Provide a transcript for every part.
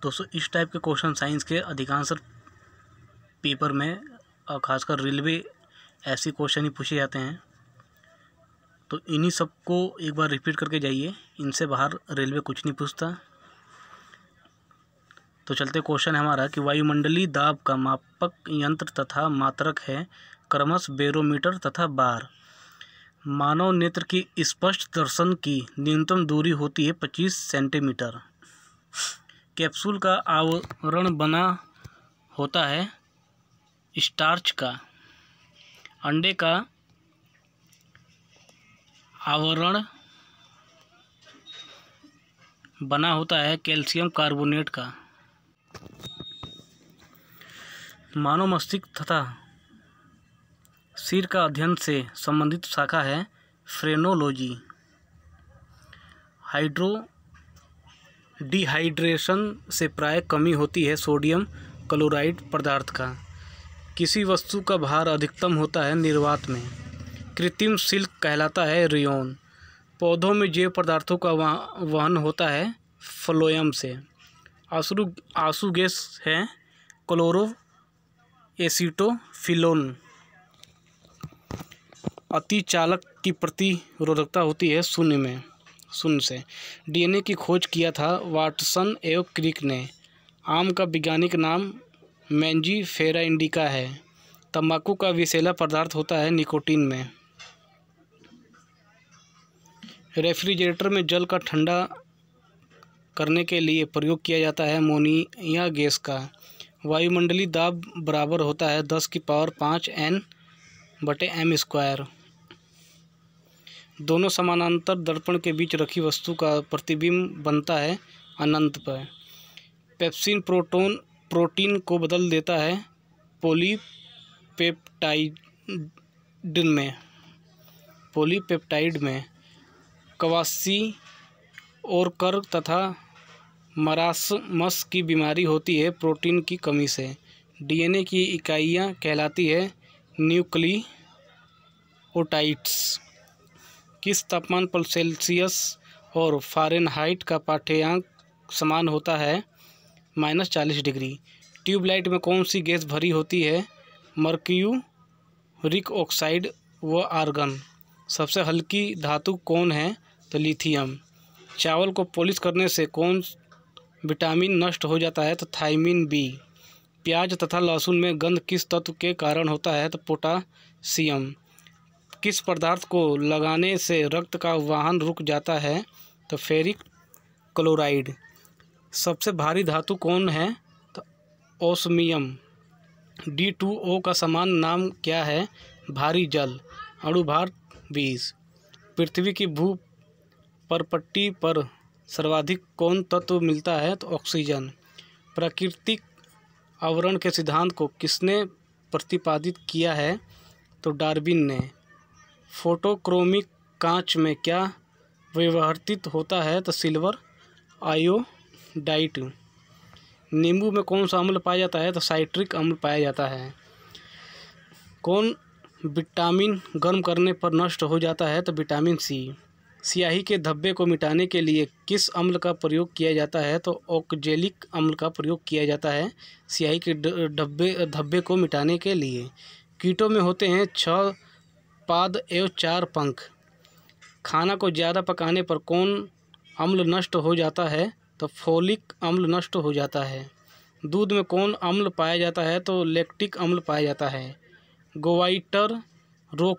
दोस्तों इस टाइप के क्वेश्चन साइंस के अधिकांश पेपर में और ख़ासकर रेलवे ऐसे क्वेश्चन ही पूछे जाते हैं। तो इन्हीं सब को एक बार रिपीट करके जाइए, इनसे बाहर रेलवे कुछ नहीं पूछता। तो चलते क्वेश्चन हमारा कि वायुमंडलीय दाब का मापक यंत्र तथा मात्रक है क्रमशः बैरोमीटर तथा बार। मानव नेत्र की स्पष्ट दर्शन की न्यूनतम दूरी होती है 25 सेंटीमीटर। कैप्सूल का आवरण बना होता है स्टार्च का। अंडे का आवरण बना होता है कैल्शियम कार्बोनेट का। मानव मस्तिष्क तथा सिर का अध्ययन से संबंधित शाखा है फ्रेनोलॉजी। डिहाइड्रेशन से प्राय कमी होती है सोडियम क्लोराइड पदार्थ का। किसी वस्तु का भार अधिकतम होता है निर्वात में। कृत्रिम सिल्क कहलाता है रेयॉन। पौधों में जैव पदार्थों का वहन होता है फ्लोएम से। आंसू गैस है क्लोरो एसीटोफिलोन। अतिचालक की प्रतिरोधकता होती है शून्य से। डीएनए की खोज किया था वाटसन एवं क्रिक ने। आम का वैज्ञानिक नाम मैंजीफेरा इंडिका है। तंबाकू का विषैला पदार्थ होता है निकोटीन में। रेफ्रिजरेटर में जल का ठंडा करने के लिए प्रयोग किया जाता है अमोनिया गैस का। वायुमंडलीय दाब बराबर होता है 10⁵ N/m²। दोनों समानांतर दर्पण के बीच रखी वस्तु का प्रतिबिंब बनता है अनंत पर। पेप्सिन प्रोटीन को बदल देता है पॉलीपेप्टाइड में। क्वासिओरकर तथा मरासमस की बीमारी होती है प्रोटीन की कमी से। डीएनए की इकाइयाँ कहलाती है न्यूक्लियोटाइड्स। किस तापमान पर सेल्सियस और फ़ारेनहाइट का पाठ्यांक समान होता है -40 डिग्री। ट्यूबलाइट में कौन सी गैस भरी होती है मर्क्यूरिक ऑक्साइड व आर्गन। सबसे हल्की धातु कौन है तो लिथियम। चावल को पॉलिश करने से कौन विटामिन नष्ट हो जाता है तो थायमिन बी। प्याज तथा लहसुन में गंध किस तत्व के कारण होता है तो पोटासियम। किस पदार्थ को लगाने से रक्त का वहन रुक जाता है तो फेरिक क्लोराइड। सबसे भारी धातु कौन है तो ओस्मियम। D2O का समान नाम क्या है भारी जल। अणुभार 20। पृथ्वी की भू परपट्टी पर सर्वाधिक कौन तत्व मिलता है तो ऑक्सीजन। प्राकृतिक आवरण के सिद्धांत को किसने प्रतिपादित किया है तो डार्विन ने। फोटोक्रोमिक कांच में क्या व्यवहृत होता है तो सिल्वर आयोडाइड। नींबू में कौन सा अम्ल पाया जाता है तो साइट्रिक अम्ल पाया जाता है। कौन विटामिन गर्म करने पर नष्ट हो जाता है तो विटामिन सी। स्याही के धब्बे को मिटाने के लिए किस अम्ल का प्रयोग किया जाता है तो ऑक्जेलिक अम्ल का प्रयोग किया जाता है स्याही के धब्बे को मिटाने के लिए। कीटों में होते हैं 6 पाद एवं 4 पंख। खाना को ज़्यादा पकाने पर कौन अम्ल नष्ट हो जाता है तो फोलिक अम्ल नष्ट हो जाता है। दूध में कौन अम्ल पाया जाता है तो लैक्टिक अम्ल पाया जाता है। गोइटर रोग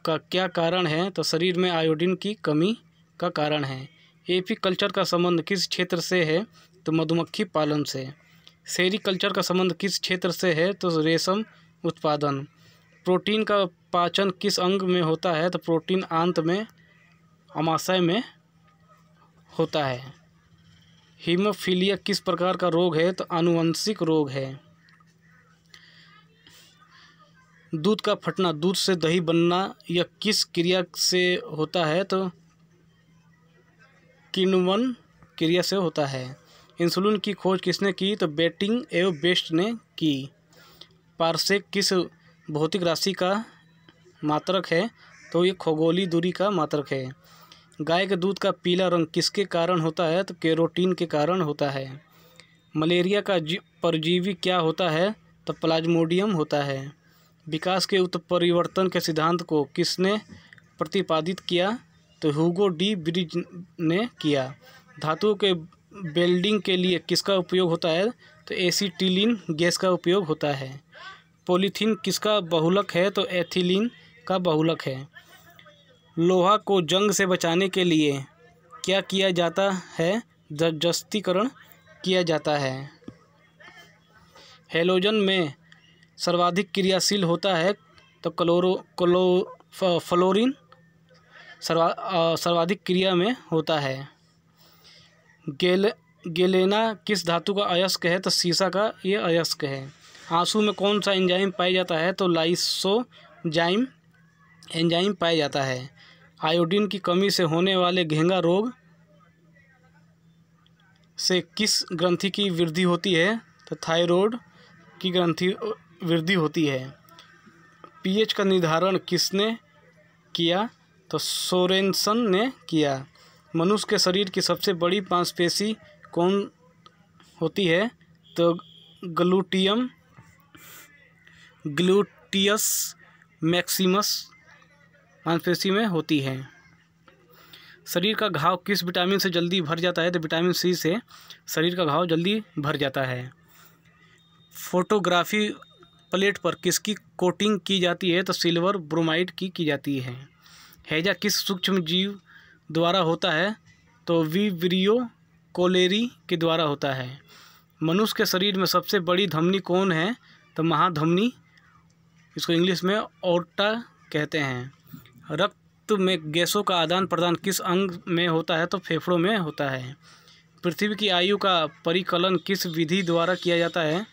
का क्या कारण है तो शरीर में आयोडीन की कमी का कारण है। एपीकल्चर का संबंध किस क्षेत्र से है तो मधुमक्खी पालन से। सेरीकल्चर का संबंध किस क्षेत्र से है तो रेशम उत्पादन। प्रोटीन का पाचन किस अंग में होता है तो प्रोटीन आंत में आमाशय में होता है। हीमोफीलिया किस प्रकार का रोग है तो आनुवंशिक रोग है। दूध का फटना दूध से दही बनना यह किस क्रिया से होता है तो किण्वन क्रिया से होता है। इंसुलिन की खोज किसने की तो बेटिंग एवं बेस्ट ने की। पारसेक किस भौतिक राशि का मात्रक है तो ये खगोलीय दूरी का मात्रक है। गाय के दूध का पीला रंग किसके कारण होता है तो कैरोटीन के कारण होता है। मलेरिया का परजीवी क्या होता है? तो प्लाज्मोडियम होता है। विकास के उत्परिवर्तन के सिद्धांत को किसने प्रतिपादित किया? तो ह्यूगो डी ब्रिज ने किया। धातुओं के वेल्डिंग के लिए किसका उपयोग होता है? तो एसीटिलीन गैस का उपयोग होता है। पॉलीथीन किसका बहुलक है? तो एथिलीन का बहुलक है। लोहा को जंग से बचाने के लिए क्या किया जाता है? जस्तीकरण किया जाता है। हैलोजन में सर्वाधिक क्रियाशील होता है? तो फ्लोरीन सर्वाधिक क्रिया में होता है। गेलेना किस धातु का अयस्क है? तो सीसा का ये अयस्क है। आंसू में कौन सा एंजाइम पाया जाता है? तो लाइसोजाइम एंजाइम पाया जाता है। आयोडीन की कमी से होने वाले घेंगा रोग से किस ग्रंथि की वृद्धि होती है? तो थायराइड की ग्रंथि वृद्धि होती है। पीएच का निर्धारण किसने किया? तो सोरेनसन ने किया। मनुष्य के शरीर की सबसे बड़ी मांसपेशी कौन होती है? तो ग्लूटियस मैक्सिमस मांसपेशी में होती है। शरीर का घाव किस विटामिन से जल्दी भर जाता है? तो विटामिन सी से शरीर का घाव जल्दी भर जाता है। फोटोग्राफी प्लेट पर किसकी कोटिंग की जाती है? तो सिल्वर ब्रोमाइड की जाती है। हैजा किस सूक्ष्म जीव द्वारा होता है? तो विब्रियो कोलेरी के द्वारा होता है। मनुष्य के शरीर में सबसे बड़ी धमनी कौन है? तो महाधमनी, इसको इंग्लिश में ओर्टा कहते हैं। रक्त में गैसों का आदान प्रदान किस अंग में होता है? तो फेफड़ों में होता है। पृथ्वी की आयु का परिकलन किस विधि द्वारा किया जाता है?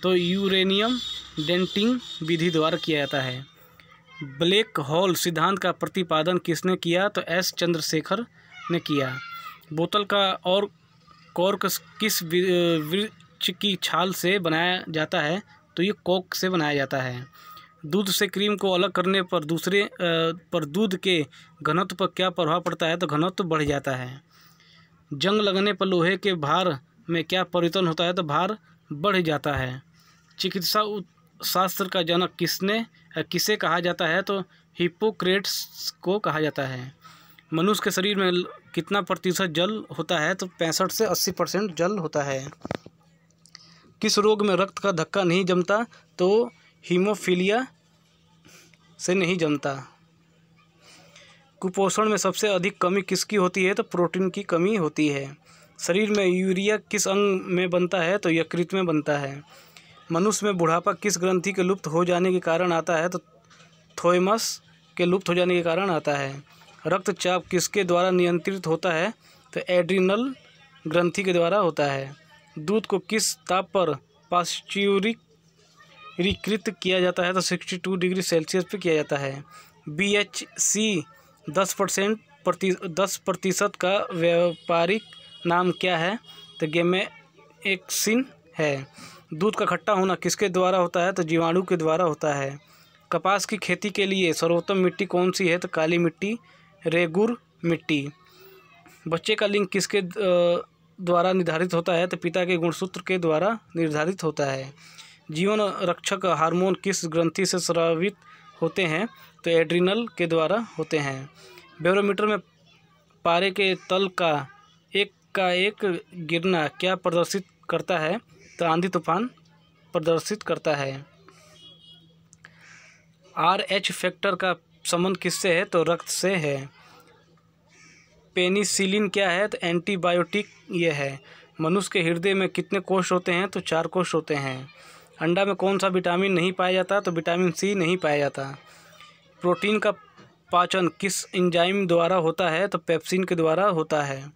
तो यूरेनियम डेंटिंग विधि द्वारा किया जाता है। ब्लैक होल सिद्धांत का प्रतिपादन किसने किया? तो एस चंद्रशेखर ने किया। बोतल का और कॉर्क किस वृक्ष की छाल से बनाया जाता है? तो ये कोक से बनाया जाता है। दूध से क्रीम को अलग करने पर दूध के घनत्व पर क्या प्रभाव पड़ता है? तो घनत्व बढ़ जाता है। जंग लगने पर लोहे के भार में क्या परिवर्तन होता है? तो भार बढ़ जाता है। चिकित्सा शास्त्र का जनक किसे कहा जाता है? तो हिप्पोक्रेट्स को कहा जाता है। मनुष्य के शरीर में कितना प्रतिशत जल होता है? तो 65 से 80% जल होता है। किस रोग में रक्त का धक्का नहीं जमता? तो हीमोफीलिया से नहीं जमता। कुपोषण में सबसे अधिक कमी किसकी होती है? तो प्रोटीन की कमी होती है। शरीर में यूरिया किस अंग में बनता है? तो यकृत में बनता है। मनुष्य में बुढ़ापा किस ग्रंथि के लुप्त हो जाने के कारण आता है? तो थायमस के लुप्त हो जाने के कारण आता है। रक्तचाप किसके द्वारा नियंत्रित होता है? तो एड्रिनल ग्रंथि के द्वारा होता है। दूध को किस ताप पर पाश्चुरीकृत किया जाता है? तो 62 डिग्री सेल्सियस पर किया जाता है। BHC 10% का व्यापारिक नाम क्या है? तो गेमेक्सिन है। दूध का खट्टा होना किसके द्वारा होता है? तो जीवाणु के द्वारा होता है। कपास की खेती के लिए सर्वोत्तम मिट्टी कौन सी है? तो काली मिट्टी, रेगुर मिट्टी। बच्चे का लिंग किसके द्वारा निर्धारित होता है? तो पिता के गुणसूत्र के द्वारा निर्धारित होता है। जीवन रक्षक हार्मोन किस ग्रंथि से स्रावित होते हैं? तो एड्रिनल के द्वारा होते हैं। बैरोमीटर में पारे के तल का एक गिरना क्या प्रदर्शित करता है? तो आंधी तूफान प्रदर्शित करता है। RH फैक्टर का संबंध किससे है? तो रक्त से है। पेनिसिलिन क्या है? तो एंटीबायोटिक ये है। मनुष्य के हृदय में कितने कोष होते हैं? तो 4 कोष होते हैं। अंडा में कौन सा विटामिन नहीं पाया जाता? तो विटामिन C नहीं पाया जाता। प्रोटीन का पाचन किस एंजाइम द्वारा होता है? तो पेप्सिन के द्वारा होता है।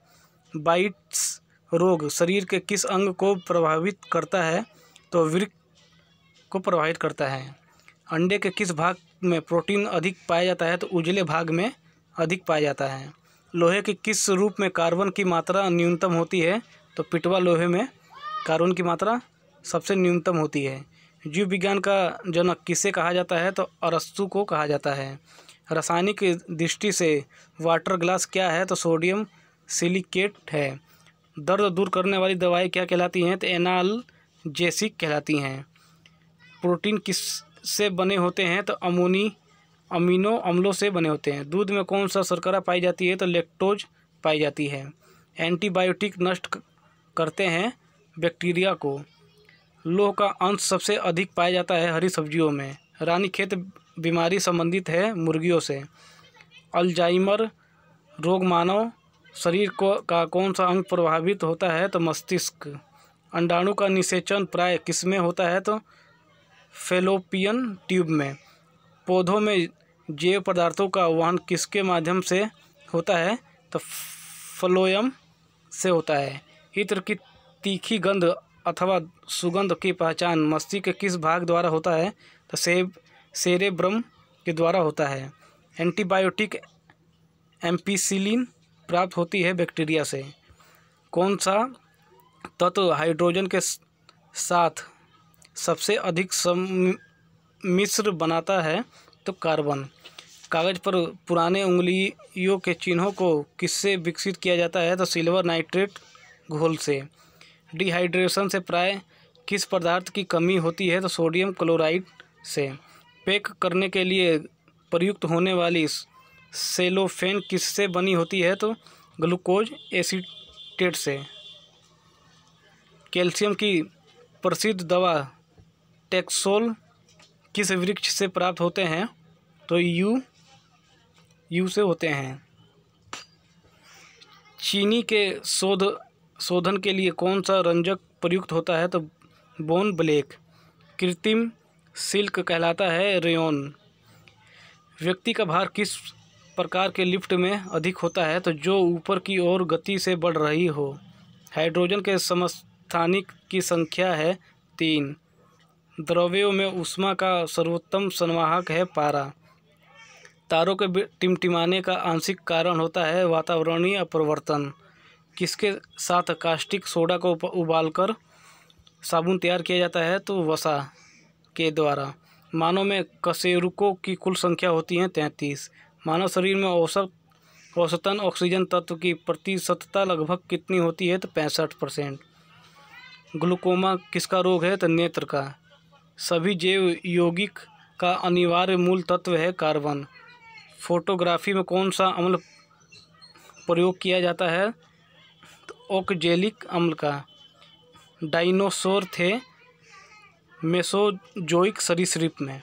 बाइट्स रोग शरीर के किस अंग को प्रभावित करता है? तो वृक्क को प्रभावित करता है। अंडे के किस भाग में प्रोटीन अधिक पाया जाता है? तो उजले भाग में अधिक पाया जाता है। लोहे के किस रूप में कार्बन की मात्रा न्यूनतम होती है? तो पिटवा लोहे में कार्बन की मात्रा सबसे न्यूनतम होती है। जीव विज्ञान का जनक किसे कहा जाता है? तो अरस्तु को कहा जाता है। रासायनिक दृष्टि से वाटर ग्लास क्या है? तो सोडियम सिलिकेट है। दर्द दूर करने वाली दवाई क्या कहलाती हैं? तो एनाल्जेसिक कहलाती हैं। प्रोटीन किससे बने होते हैं? तो अमीनो अम्लों से बने होते हैं। दूध में कौन सा शर्करा पाई जाती है? तो लैक्टोज पाई जाती है। एंटीबायोटिक नष्ट करते हैं बैक्टीरिया को। लोह का अंश सबसे अधिक पाया जाता है हरी सब्जियों में। रानीखेत बीमारी संबंधित है मुर्गियों से। अल्जाइमर रोग मानव शरीर का कौन सा अंग प्रभावित होता है? तो मस्तिष्क। अंडाणु का निषेचन प्राय किसमें होता है? तो फैलोपियन ट्यूब में। पौधों में जैव पदार्थों का वहन किसके माध्यम से होता है? तो फ्लोएम से होता है। इत्र की तीखी गंध अथवा सुगंध की पहचान मस्तिष्क के किस भाग द्वारा होता है? तो सेरेब्रम के द्वारा होता है। एंटीबायोटिक एम्पिसिलिन प्राप्त होती है बैक्टीरिया से। कौन सा तत्व हाइड्रोजन के साथ सबसे अधिक सम्मिश्र बनाता है? तो कार्बन। कागज़ पर पुराने उंगलियों के चिन्हों को किससे विकसित किया जाता है? तो सिल्वर नाइट्रेट घोल से। डिहाइड्रेशन से प्राय किस पदार्थ की कमी होती है? तो सोडियम क्लोराइड से। पैक करने के लिए प्रयुक्त होने वाली सेलोफेन किससे बनी होती है? तो ग्लूकोज एसीटेट से। कैल्शियम की प्रसिद्ध दवा टैक्सोल किस वृक्ष से प्राप्त होते हैं? तो यू से होते हैं। चीनी के शोधन के लिए कौन सा रंजक प्रयुक्त होता है? तो बोन ब्लैक। कृत्रिम सिल्क कहलाता है रेयॉन। व्यक्ति का भार किस प्रकार के लिफ्ट में अधिक होता है? तो जो ऊपर की ओर गति से बढ़ रही हो। हाइड्रोजन के समस्थानिक की संख्या है 3। द्रव्यों में ऊष्मा का सर्वोत्तम संवाहक है पारा। तारों के टिमटिमाने का आंशिक कारण होता है वातावरणीय अपरिवर्तन। किसके साथ कास्टिक सोडा को उबालकर साबुन तैयार किया जाता है? तो वसा के द्वारा। मानव में कशेरुकों की कुल संख्या होती है 33। मानव शरीर में औसतन ऑक्सीजन तत्व की प्रतिशतता लगभग कितनी होती है? तो 65%। ग्लूकोमा किसका रोग है? तो नेत्र का। सभी जैव यौगिक का अनिवार्य मूल तत्व है कार्बन। फोटोग्राफी में कौन सा अम्ल प्रयोग किया जाता है? तो ओक्जेलिक अम्ल का। डायनासोर थे मेसोजोइक सरीसृप में।